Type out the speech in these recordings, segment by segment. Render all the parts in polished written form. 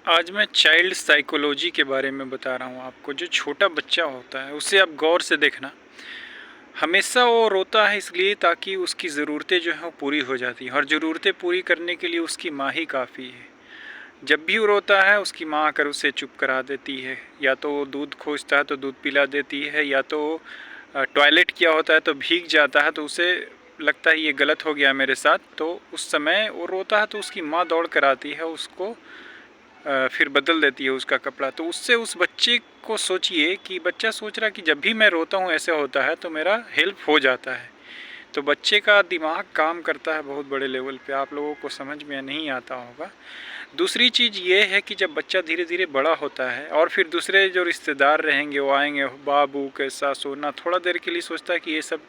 आज मैं child psychology के बारे में बता रहा हूँ आपको। जो छोटा बच्चा होता है उसे आप गौर से देखना। हमेशा वो रोता है इसलिए ताकि उसकी ज़रूरतें जो हैं वो पूरी हो जाती हैं, और ज़रूरतें पूरी करने के लिए उसकी माँ ही काफ़ी है। जब भी वो रोता है उसकी माँ आकर उसे चुप करा देती है, या तो वो दूध खोजता है तो दूध पिला देती है, या तो टॉयलेट किया होता है तो भीग जाता है तो उसे लगता है ये गलत हो गया मेरे साथ, तो उस समय वो रोता है तो उसकी माँ दौड़ कर आती है, उसको फिर बदल देती है उसका कपड़ा। तो उससे उस बच्चे को सोचिए कि बच्चा सोच रहा है कि जब भी मैं रोता हूँ ऐसे होता है तो मेरा हेल्प हो जाता है। तो बच्चे का दिमाग काम करता है बहुत बड़े लेवल पे, आप लोगों को समझ में नहीं आता होगा। दूसरी चीज़ ये है कि जब बच्चा धीरे धीरे बड़ा होता है और फिर दूसरे जो रिश्तेदार रहेंगे वो आएंगे, बाबू कैसा सोना, थोड़ा देर के लिए सोचता है कि ये सब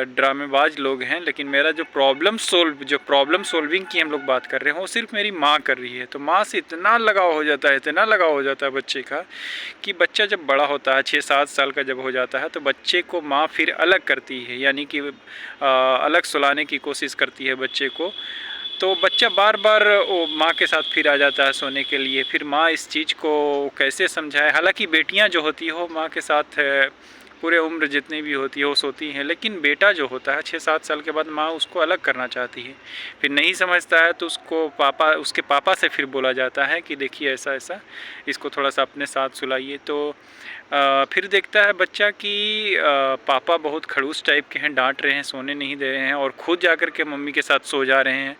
ड्रामेबाज लोग हैं, लेकिन मेरा जो प्रॉब्लम सॉल्विंग की हम लोग बात कर रहे हैं वो सिर्फ मेरी माँ कर रही है। तो माँ से इतना लगाव हो जाता है, इतना लगाव हो जाता है बच्चे का, कि बच्चा जब बड़ा होता है 6-7 साल का जब हो जाता है तो बच्चे को माँ फिर अलग करती है, यानी कि अलग सुलाने की कोशिश करती है बच्चे को। तो बच्चा बार बार वो माँ के साथ फिर आ जाता है सोने के लिए। फिर माँ इस चीज़ को कैसे समझाए। हालांकि बेटियाँ जो होती हो माँ के साथ पूरे उम्र जितनी भी होती है वो सोती हैं, लेकिन बेटा जो होता है 6-7 साल के बाद माँ उसको अलग करना चाहती है। फिर नहीं समझता है तो उसके पापा से फिर बोला जाता है कि देखिए ऐसा ऐसा, इसको थोड़ा सा अपने साथ सुलाइए। तो फिर देखता है बच्चा कि पापा बहुत खड़ूस टाइप के हैं, डांट रहे हैं, सोने नहीं दे रहे हैं, और खुद जाकर के मम्मी के साथ सो जा रहे हैं।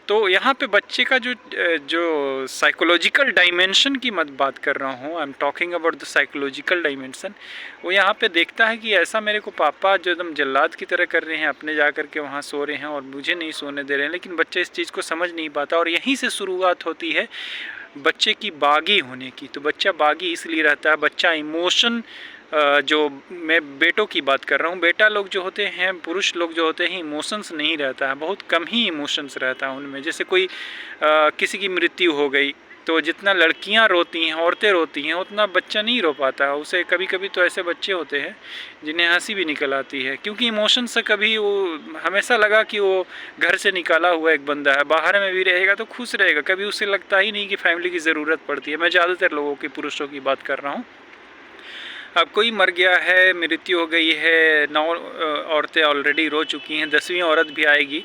तो यहाँ पे बच्चे का जो साइकोलॉजिकल डायमेंशन की मत बात कर रहा हूँ, I am talking about the psychological dimension. वो यहाँ पे देखता है कि ऐसा मेरे को पापा जो एकदम जल्लाद की तरह कर रहे हैं, अपने जा कर के वहाँ सो रहे हैं और मुझे नहीं सोने दे रहे हैं। लेकिन बच्चा इस चीज़ को समझ नहीं पाता, और यहीं से शुरुआत होती है बच्चे की बागी होने की। तो बच्चा बागी इसलिए रहता है, बच्चा इमोशन, जो मैं बेटों की बात कर रहा हूँ, बेटा लोग जो होते हैं, पुरुष लोग जो होते हैं, इमोशंस नहीं रहता है, बहुत कम ही इमोशंस रहता है उनमें। जैसे कोई किसी की मृत्यु हो गई तो जितना लड़कियां रोती हैं, औरतें रोती हैं, उतना बच्चा नहीं रो पाता है उसे। कभी कभी तो ऐसे बच्चे होते हैं जिन्हें हंसी भी निकल आती है, क्योंकि इमोशन से कभी वो हमेशा लगा कि वो घर से निकाला हुआ एक बंदा है, बाहर में भी रहेगा तो खुश रहेगा, कभी उसे लगता ही नहीं कि फैमिली की ज़रूरत पड़ती है। मैं ज़्यादातर लोगों की, पुरुषों की बात कर रहा हूँ। अब कोई मर गया है, मृत्यु हो गई है, 9 औरतें ऑलरेडी रो चुकी हैं, 10वीं औरत भी आएगी,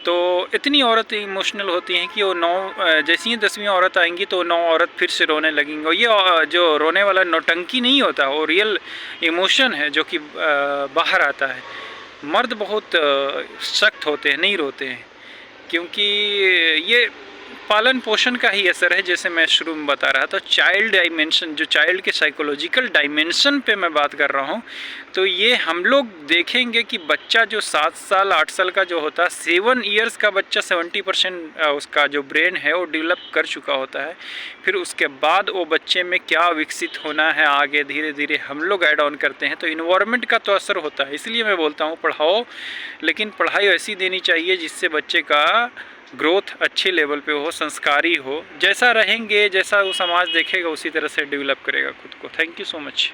तो इतनी औरतें इमोशनल होती हैं कि वो 9 जैसी ही 10वीं औरत आएंगी तो 9 औरत फिर से रोने लगेंगी। और ये जो रोने वाला नौटंकी नहीं होता, वो रियल इमोशन है जो कि बाहर आता है। मर्द बहुत सख्त होते हैं, नहीं रोते हैं, क्योंकि ये पालन पोषण का ही असर है। जैसे मैं शुरू में बता रहा था, चाइल्ड डायमेंशन, जो चाइल्ड के साइकोलॉजिकल डायमेंशन पे मैं बात कर रहा हूँ, तो ये हम लोग देखेंगे कि बच्चा जो 7 साल 8 साल का जो होता है, 7 ईयर्स का बच्चा 70% उसका जो ब्रेन है वो डेवलप कर चुका होता है। फिर उसके बाद वो बच्चे में क्या विकसित होना है आगे, धीरे धीरे हम लोग ऐड ऑन करते हैं। तो इन्वायरमेंट का तो असर होता है, इसलिए मैं बोलता हूँ पढ़ाओ, लेकिन पढ़ाई ऐसी देनी चाहिए जिससे बच्चे का ग्रोथ अच्छे लेवल पे हो, संस्कारी हो। जैसा रहेंगे, जैसा वो समाज देखेगा उसी तरह से डेवलप करेगा खुद को। Thank you so much.